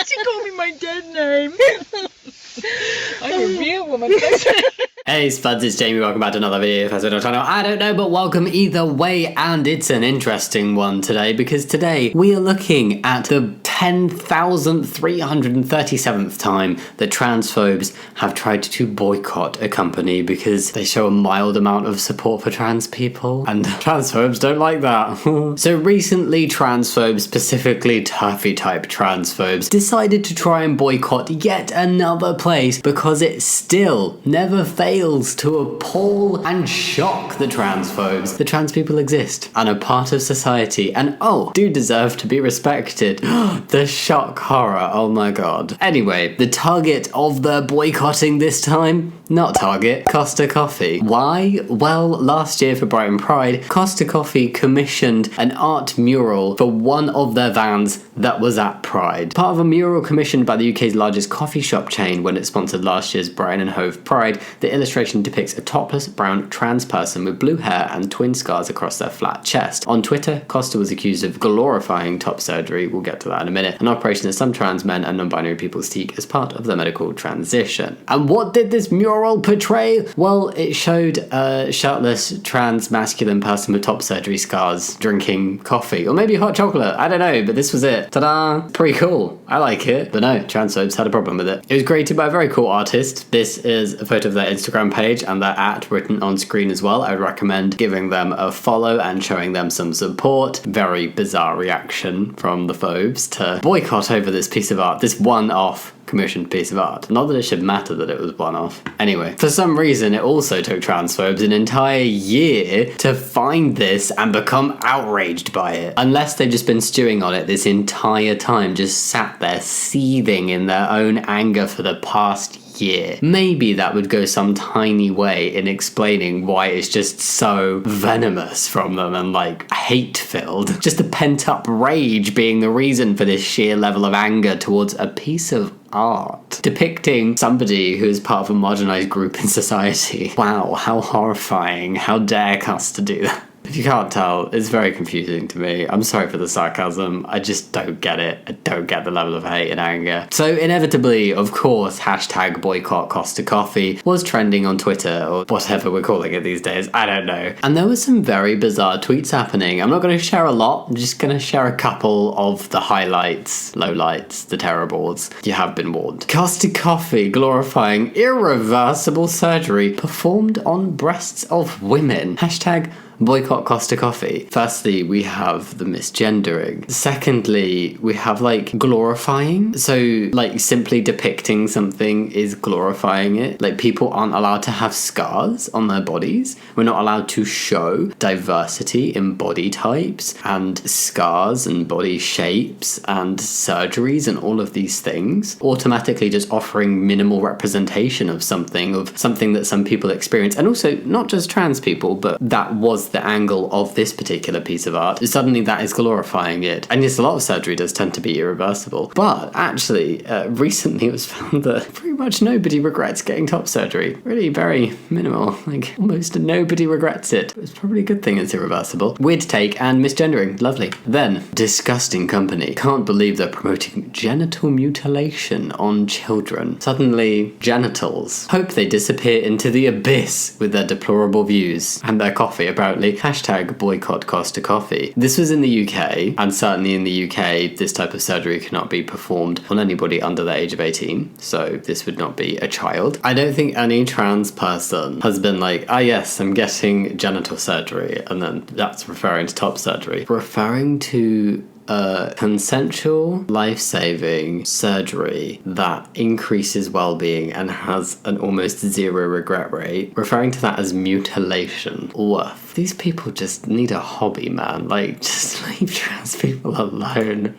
She called me my dead name. I'm a real woman. Hey Spuds, it's Jamie, welcome back to another video of our channel. I don't know, but welcome either way, and it's an interesting one today, because today we are looking at the 10,337th time that transphobes have tried to boycott a company because they show a mild amount of support for trans people, and transphobes don't like that. So recently, transphobes, specifically turfy type transphobes, decided to try and boycott yet another place because it still never fails to appall and shock the transphobes. The trans people exist and are part of society and do deserve to be respected. The shock horror, oh my god. Anyway, the target of the boycotting this time? Not Target, Costa Coffee. Why? Well, last year for Brighton Pride, Costa Coffee commissioned an art mural for one of their vans that was at Pride. Part of a mural commissioned by the UK's largest coffee shop chain when it sponsored last year's Brighton and Hove Pride, the illustration depicts a topless brown trans person with blue hair and twin scars across their flat chest. On Twitter, Costa was accused of glorifying top surgery, we'll get to that in a minute, an operation that some trans men and non-binary people seek as part of their medical transition. And what did this mural portray? Well, it showed a shirtless trans masculine person with top surgery scars drinking coffee, or maybe hot chocolate, I don't know, but this was it. Ta-da! Pretty cool. I like it. But no, transphobes had a problem with it. It was created by a very cool artist. This is a photo of their Instagram page and their @ written on screen as well. I would recommend giving them a follow and showing them some support. Very bizarre reaction from the phobes to boycott over this piece of art, this one-off commissioned piece of art. Not that it should matter that it was one-off. Anyway, for some reason it also took transphobes an entire year to find this and become outraged by it. Unless they've just been stewing on it this entire time, just sat there seething in their own anger for the past year. Maybe that would go some tiny way in explaining why it's just so venomous from them and like hate-filled. Just the pent-up rage being the reason for this sheer level of anger towards a piece of art depicting somebody who is part of a marginalized group in society. Wow, how horrifying. How dare us to do that. If you can't tell, it's very confusing to me. I'm sorry for the sarcasm. I just don't get it. I don't get the level of hate and anger. So inevitably, of course, hashtag boycott Costa Coffee was trending on Twitter, or whatever we're calling it these days. I don't know. And there were some very bizarre tweets happening. I'm not going to share a lot. I'm just going to share a couple of the highlights, lowlights, the terribles. You have been warned. Costa Coffee glorifying irreversible surgery performed on breasts of women. Hashtag boycott Costa Coffee. Firstly, we have the misgendering. Secondly, we have like glorifying. So like simply depicting something is glorifying it. Like people aren't allowed to have scars on their bodies. We're not allowed to show diversity in body types and scars and body shapes and surgeries and all of these things. Automatically just offering minimal representation of something that some people experience. And also not just trans people, but that was the angle of this particular piece of art. Suddenly that is glorifying it. And yes, a lot of surgery does tend to be irreversible. But actually, recently it was found that pretty much nobody regrets getting top surgery. Really very minimal. Like almost nobody regrets it. It's probably a good thing it's irreversible. Weird take and misgendering. Lovely. Then, disgusting company. Can't believe they're promoting genital mutilation on children. Suddenly, genitals. Hope they disappear into the abyss with their deplorable views. And their coffee, apparently. Hashtag boycott Costa Coffee. This was in the UK, and certainly in the UK, this type of surgery cannot be performed on anybody under the age of 18, so this would not be a child. I don't think any trans person has been like, yes, I'm getting genital surgery, and then that's referring to top surgery. Referring to consensual, life-saving surgery that increases well-being and has an almost zero regret rate, referring to that as mutilation. Woof. These people just need a hobby, man. Like, just leave trans people alone.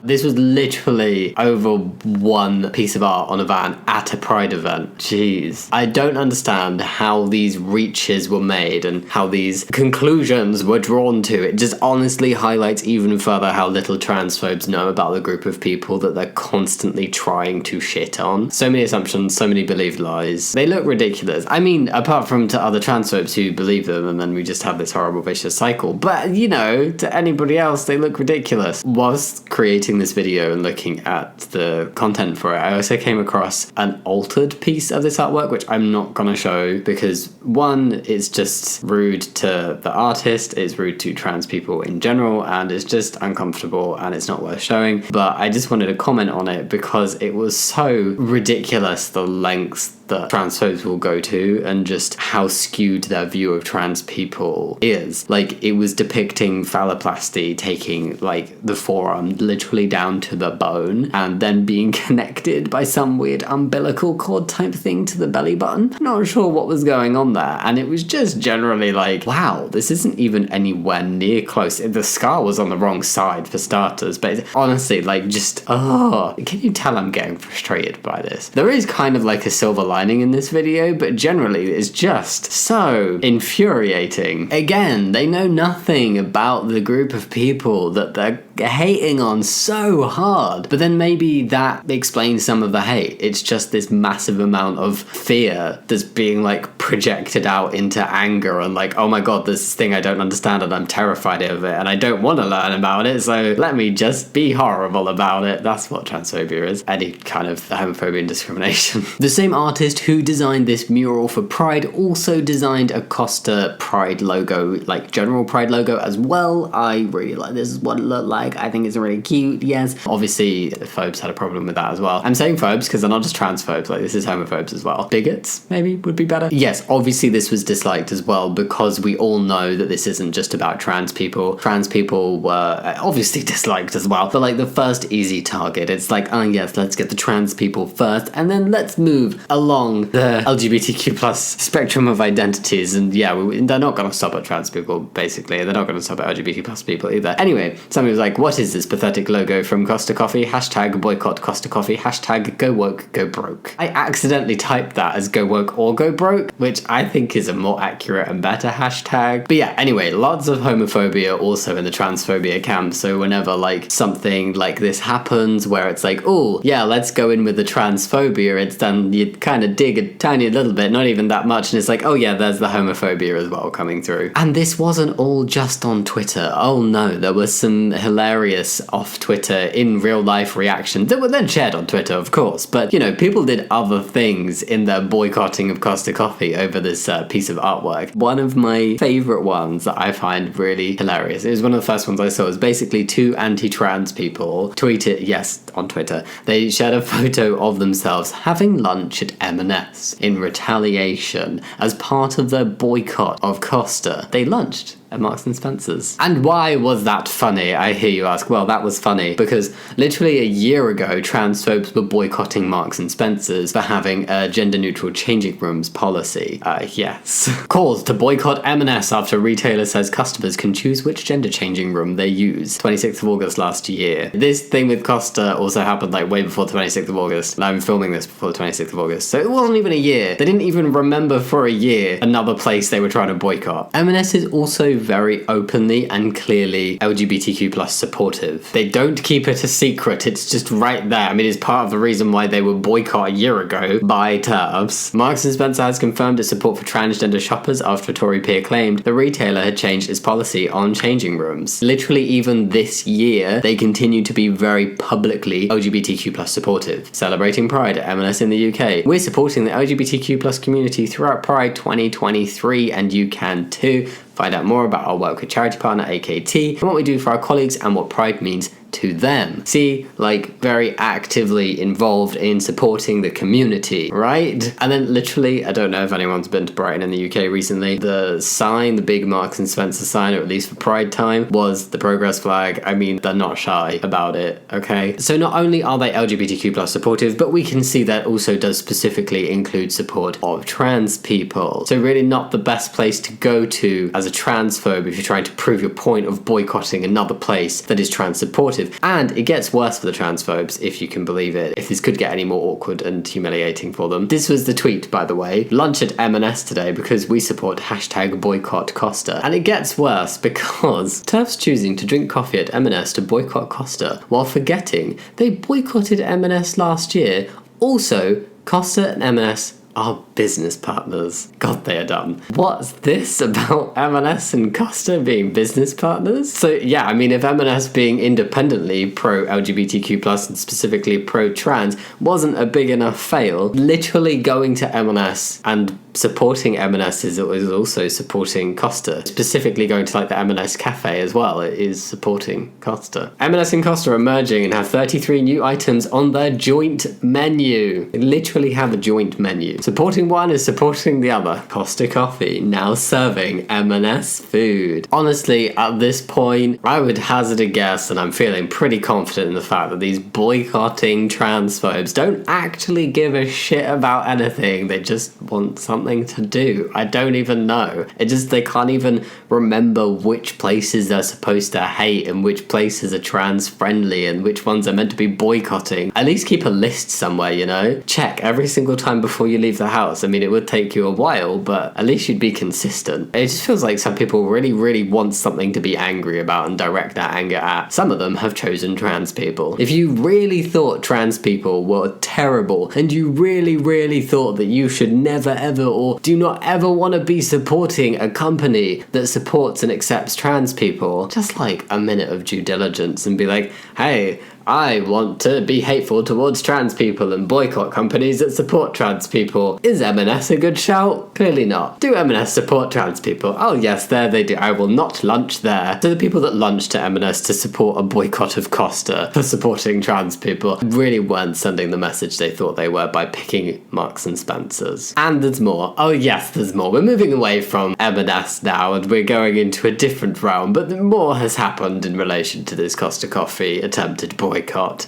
This was literally over one piece of art on a van at a Pride event. Jeez. I don't understand how these reaches were made and how these conclusions were drawn to. It just honestly highlights even further how little transphobes know about the group of people that they're constantly trying to shit on. So many assumptions, so many believed lies. They look ridiculous. I mean, apart from to other transphobes who believe them and then we just have this horrible vicious cycle. But, you know, to anybody else, they look ridiculous. Whilst creating this video and looking at the content for it, I also came across an altered piece of this artwork, which I'm not gonna show because, one, it's just rude to the artist, it's rude to trans people in general, and it's just uncomfortable and it's not worth showing. But I just wanted to comment on it because it was so ridiculous, the lengths that transphobes will go to and just how skewed their view of trans people is. Like, it was depicting phalloplasty taking like the forearm literally down to the bone and then being connected by some weird umbilical cord type thing to the belly button. Not sure what was going on there, and it was just generally like, wow, this isn't even anywhere near close. The scar was on the wrong side for starters, but it's honestly like just, can you tell I'm getting frustrated by this? There is kind of like a silver lining in this video, but generally it's just so infuriating. Again, they know nothing about the group of people that they're hating on so hard, but then maybe that explains some of the hate. It's just this massive amount of fear that's being like projected out into anger and like, oh my god, this thing I don't understand and I'm terrified of it and I don't want to learn about it, so let me just be horrible about it. That's what transphobia is. Any kind of homophobia and discrimination. The same artist who designed this mural for Pride also designed a Costa Pride logo, like general Pride logo as well. I really like this, is what it looked like. I think it's really cute, yes. Obviously, phobes had a problem with that as well. I'm saying phobes because they're not just transphobes, like this is homophobes as well. Bigots, maybe, would be better. Yes, obviously this was disliked as well because we all know that this isn't just about trans people. Trans people were obviously disliked as well, but like the first easy target, it's like, oh yes, let's get the trans people first, and then let's move along the LGBTQ plus spectrum of identities, and yeah, they're not going to stop at trans people, basically. They're not going to stop at LGBT plus people either. Anyway, somebody was like, what is this pathetic logo from Costa Coffee? Hashtag boycott Costa Coffee. Hashtag go woke, go broke. I accidentally typed that as go woke or go broke, which I think is a more accurate and better hashtag. But yeah, anyway, lots of homophobia also in the transphobia camp, so whenever like something like this happens where it's like, oh yeah, let's go in with the transphobia, it's then you kind of dig a tiny little bit, not even that much, and it's like, oh yeah, there's the homophobia as well coming through. And this wasn't all just on Twitter. Oh no, there was some hilarious off Twitter in real life reactions that were then shared on Twitter, of course, but you know, people did other things in their boycotting of Costa Coffee over this piece of artwork. One of my favorite ones that I find really hilarious, it was one of the first ones I saw, is basically two anti-trans people tweeted, yes, on Twitter, they shared a photo of themselves having lunch at M&S in retaliation as part of their boycott of Costa. They lunched at Marks and Spencer's. And why was that funny, I hear you ask? Well, that was funny because literally a year ago, transphobes were boycotting Marks and Spencer's for having a gender-neutral changing rooms policy. Yes. Calls to boycott M&S after retailer says customers can choose which gender changing room they use. 26th of August last year. This thing with Costa also happened like way before 26th of August. And I'm filming this before the 26th of August. So it wasn't even a year. They didn't even remember for a year another place they were trying to boycott. M&S is also very openly and clearly LGBTQ plus supportive. They don't keep it a secret, it's just right there. I mean, it's part of the reason why they were boycott a year ago by TERFs. Marks and Spencer has confirmed its support for transgender shoppers after a Tory peer claimed the retailer had changed its policy on changing rooms. Literally even this year, they continue to be very publicly LGBTQ plus supportive. Celebrating Pride at M&S in the UK. We're supporting the LGBTQ plus community throughout Pride 2023 and you can too. Find out more about our work with charity partner AKT and what we do for our colleagues and what Pride means to them. See, like, very actively involved in supporting the community, right? And then literally, I don't know if anyone's been to Brighton in the UK recently, the sign, the big Marks and Spencer sign, or at least for Pride time, was the progress flag. I mean, they're not shy about it, okay? So not only are they LGBTQ plus supportive, but we can see that also does specifically include support of trans people. So really not the best place to go to as a transphobe if you're trying to prove your point of boycotting another place that is trans supportive. And it gets worse for the transphobes, if you can believe it, if this could get any more awkward and humiliating for them. This was the tweet, by the way. Lunch at M&S today because we support hashtag boycott Costa. And it gets worse because TERFs choosing to drink coffee at M&S to boycott Costa while forgetting they boycotted M&S last year. Also, Costa and M&S are business partners. God, they are dumb. What's this about M&S and Costa being business partners? So yeah, I mean, if M&S being independently pro-LGBTQ+, and specifically pro-trans, wasn't a big enough fail, literally going to M&S and supporting M&S is also supporting Costa. Specifically going to like the M&S cafe as well, it is supporting Costa. M&S and Costa are merging and have 33 new items on their joint menu. They literally have a joint menu. Supporting one is supporting the other. Costa Coffee now serving M&S food. Honestly, at this point, I would hazard a guess, and I'm feeling pretty confident in the fact that these boycotting transphobes don't actually give a shit about anything. They just want something to do. I don't even know. They can't even remember which places they're supposed to hate and which places are trans friendly and which ones are meant to be boycotting. At least keep a list somewhere, you know? Check every single time before you leave the house. I mean, it would take you a while, but at least you'd be consistent. It just feels like some people really, really want something to be angry about and direct that anger at. Some of them have chosen trans people. If you really thought trans people were terrible and you really, really thought that you should never ever or do not ever want to be supporting a company that supports and accepts trans people, just like a minute of due diligence and be like, hey, I want to be hateful towards trans people and boycott companies that support trans people. Is M&S a good shout? Clearly not. Do M&S support trans people? Oh yes, there they do. I will not lunch there. So the people that lunched to M&S to support a boycott of Costa for supporting trans people really weren't sending the message they thought they were by picking Marks and Spencer's. And there's more. Oh yes, there's more. We're moving away from M&S now and we're going into a different realm, but more has happened in relation to this Costa Coffee attempted boycott.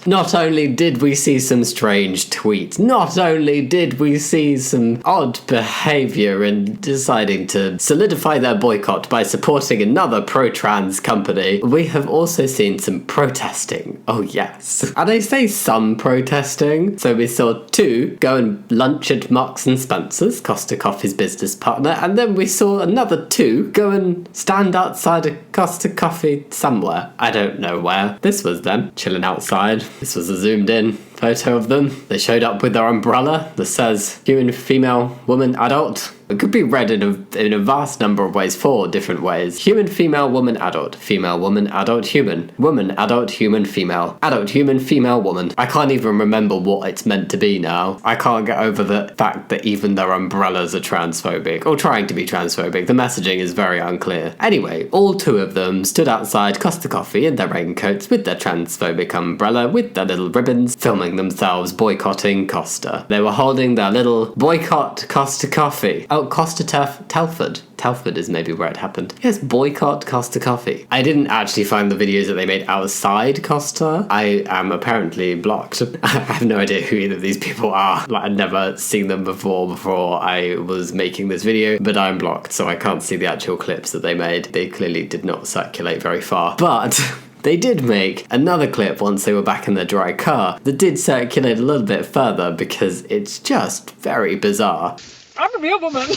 Not only did we see some strange tweets, not only did we see some odd behaviour in deciding to solidify their boycott by supporting another pro-trans company, we have also seen some protesting. Oh yes. And I say some protesting, so we saw two go and lunch at Marks and Spencer's, Costa Coffee's business partner, and then we saw another two go and stand outside a Costa Coffee somewhere. I don't know where. This was them, chilling outside. This was a zoomed in photo of them. They showed up with their umbrella that says human, female, woman, adult. It could be read in a vast number of ways, 4 different ways. Human, female, woman, adult. Female, woman, adult, human. Woman, adult, human, female. Adult, human, female, woman. I can't even remember what it's meant to be now. I can't get over the fact that even their umbrellas are transphobic, or trying to be transphobic. The messaging is very unclear. Anyway, all 2 of them stood outside Costa Coffee in their raincoats with their transphobic umbrella, with their little ribbons, filming themselves boycotting Costa. They were holding their little boycott Costa Coffee. Oh, Costa Telford. Telford is maybe where it happened. Yes, boycott Costa Coffee. I didn't actually find the videos that they made outside Costa. I am apparently blocked. I have no idea who either of these people are. Like, I'd never seen them before I was making this video, but I'm blocked, so I can't see the actual clips that they made. They clearly did not circulate very far. But they did make another clip once they were back in their dry car that did circulate a little bit further because it's just very bizarre. I'm a real woman.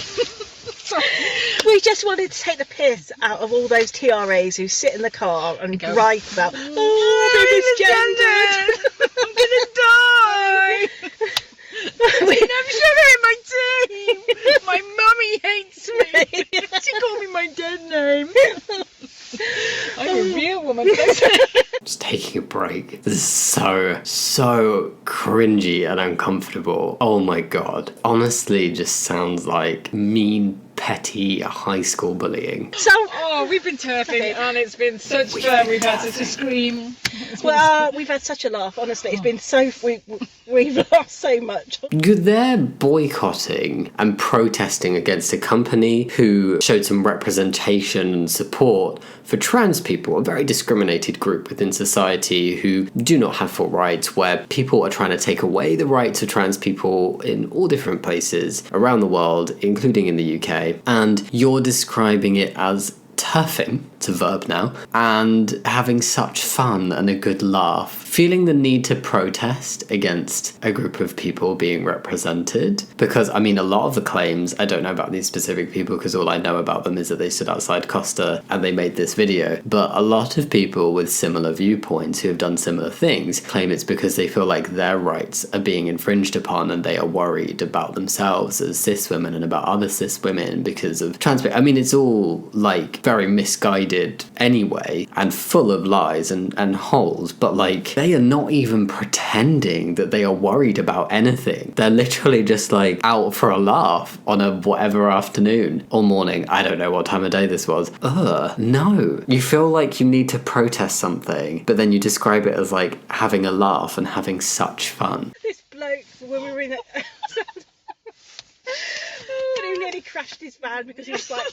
We just wanted to take the piss out of all those TRAs who sit in the car and gripe about, oh, they're misgendered. I'm gonna die. I'm sugar in my tea. My mummy hates me. She called me my dead name. I'm a real woman. Just taking a break. This is so cringy and uncomfortable. Oh my god. Honestly, just sounds like mean, petty high school bullying. So, we've been turfing and it's been such fun. We've had to scream. Well, we've had such a laugh, honestly. It's been so... We've laughed so much. They're boycotting and protesting against a company who showed some representation and support for trans people, a very discriminated group within society who do not have full rights, where people are trying to take away the rights of trans people in all different places around the world, including in the UK. And you're describing it as turfing. it's a verb now, and having such fun and a good laugh, feeling the need to protest against a group of people being represented. Because, I mean, a lot of the claims, I don't know about these specific people because all I know about them is that they stood outside Costa and they made this video, but a lot of people with similar viewpoints who have done similar things claim it's because they feel like their rights are being infringed upon and they are worried about themselves as cis women and about other cis women because of trans. I mean, it's all like very misguided anyway and full of lies and holes, but like they are not even pretending that they are worried about anything. They're literally just like out for a laugh on a whatever afternoon or morning. I don't know what time of day this was. No. You feel like you need to protest something, but then you describe it as like having a laugh and having such fun. This bloke, when we were in it, he nearly crashed his van because he was like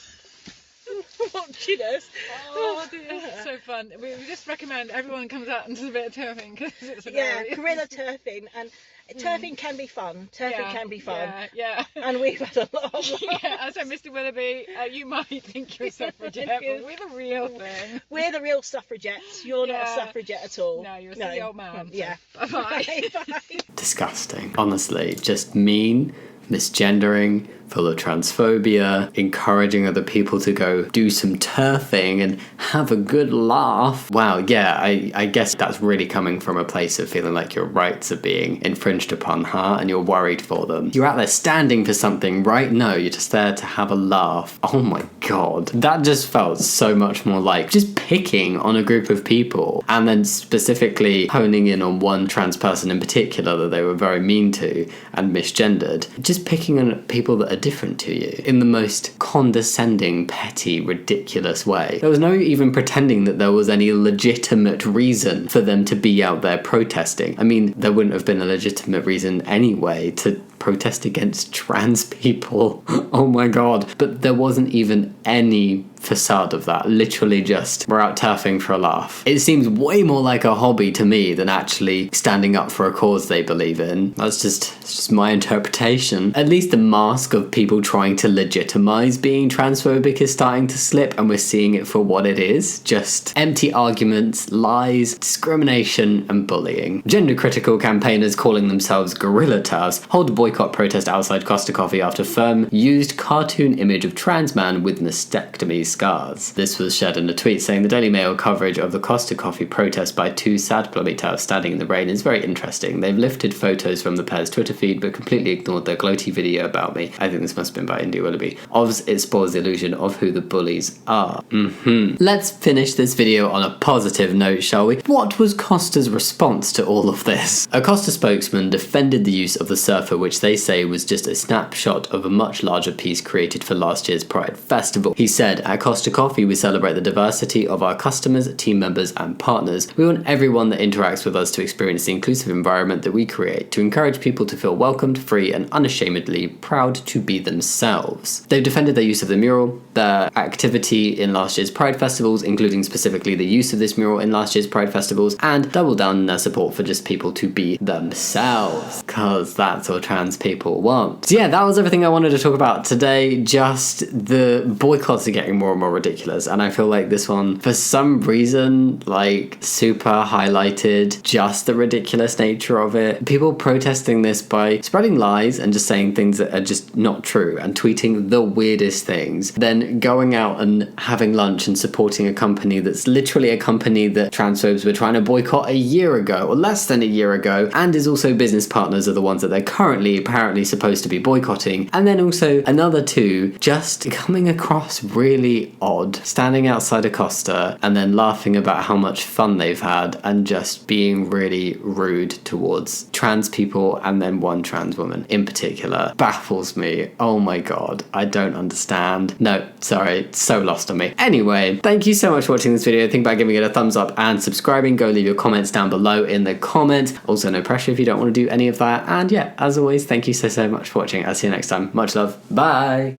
watching us. Oh dear, it's so fun. We just recommend everyone comes out and does a bit of turfing because it's hilarious. Yeah, guerrilla turfing, and turfing can be fun. Turfing can be fun. Yeah. And we've had a lot of Yeah, I said, Mr. Willoughby, you might think you're a suffragette, but we're the real thing. We're the real suffragettes. You're not a suffragette at all. No, you're a silly old man. Yeah. So bye-bye. Bye. Disgusting. Honestly, just mean, misgendering, full of transphobia, encouraging other people to go do some turfing and have a good laugh. Wow, yeah, I guess that's really coming from a place of feeling like your rights are being infringed upon, huh? And you're worried for them. You're out there standing for something, right? No, you're just there to have a laugh. Oh my god. That just felt so much more like just picking on a group of people and then specifically honing in on one trans person in particular that they were very mean to and misgendered. Just picking on people that are different to you in the most condescending, petty, ridiculous way. There was no even pretending that there was any legitimate reason for them to be out there protesting. I mean, there wouldn't have been a legitimate reason anyway to protest against trans people. Oh my god. But there wasn't even any facade of that. Literally just, we're out turfing for a laugh. It seems way more like a hobby to me than actually standing up for a cause they believe in. It's just my interpretation. At least the mask of people trying to legitimize being transphobic is starting to slip, and we're seeing it for what it is. Just empty arguments, lies, discrimination, and bullying. Gender critical campaigners calling themselves guerrilla turfs hold a boycott protest outside Costa Coffee after firm used cartoon image of trans man with mastectomy scars. This was shared in a tweet saying the Daily Mail coverage of the Costa Coffee protest by two sad blobby turfs standing in the rain is very interesting. They've lifted photos from the pair's Twitter feed but completely ignored their gloaty video about me. I think this must have been by Indy Willoughby. Obviously, it spoils the illusion of who the bullies are. Let's finish this video on a positive note, shall we? What was Costa's response to all of this? A Costa spokesman defended the use of the surfer, which they say was just a snapshot of a much larger piece created for last year's Pride Festival. He said, at Costa Coffee, we celebrate the diversity of our customers, team members, and partners. We want everyone that interacts with us to experience the inclusive environment that we create, to encourage people to feel welcomed, free, and unashamedly proud to be themselves. They've defended their use of the mural, their activity in last year's Pride Festivals, including specifically the use of this mural in last year's Pride Festivals, and doubled down on their support for just people to be themselves, because that's what trans people want. So yeah, that was everything I wanted to talk about today. Just the boycotts are getting more and more ridiculous, and I feel like this one, for some reason, like super highlighted just the ridiculous nature of it. People protesting this by spreading lies and just saying things that are just not true and tweeting the weirdest things, then going out and having lunch and supporting a company that's literally a company that transphobes were trying to boycott a year ago or less than a year ago, and is also business partners of the ones that they're currently apparently supposed to be boycotting. And then also another two just coming across really odd, standing outside a Costa and then laughing about how much fun they've had and just being really rude towards trans people, and then one trans woman in particular baffles me. Oh my god, I don't understand. No, sorry, it's so lost on me. Anyway, thank you so much for watching this video. Think about giving it a thumbs up and subscribing. Go leave your comments down below in the comments. Also, no pressure if you don't want to do any of that. And yeah, as always, thank you so much for watching. I'll see you next time. Much love. Bye.